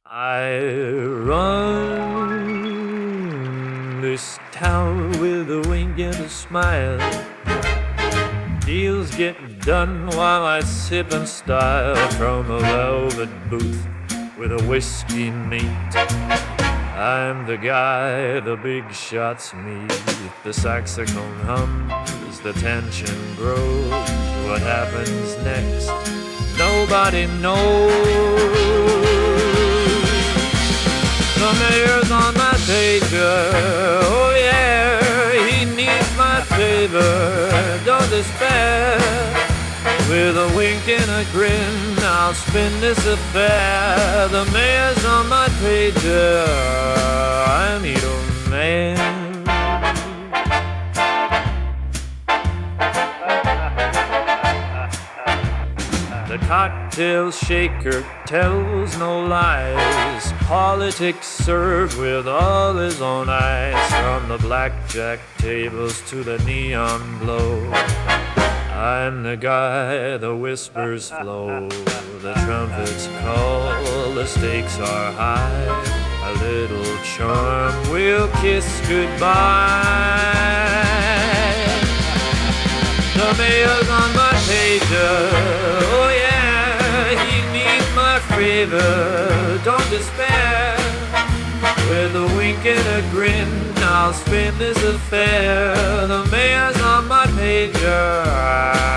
I run this town with a wink and a smile. Deals get done while I sip and style from a velvet booth with a whiskey neat. I'm the guy the big shots meet. The saxophone hums, the tension grows. What happens next? Nobody knows. The mayor's on my pager. Oh yeah, he needs my favor. Don't despair. With a wink and a grin, I'll spin this affair. The mayor's on my pager. I need a man. The cocktail shaker tells no lies. Politics served with all his own eyes. From the blackjack tables to the neon glow, I'm the guy the whispers flow. The trumpets call, the stakes are high. A little charm will kiss goodbye. The mayor's on my pager. Oh yeah, he needs my favor. Don't despair. With a wink and a grin, I'll spin this affair. The mayor's on my pager.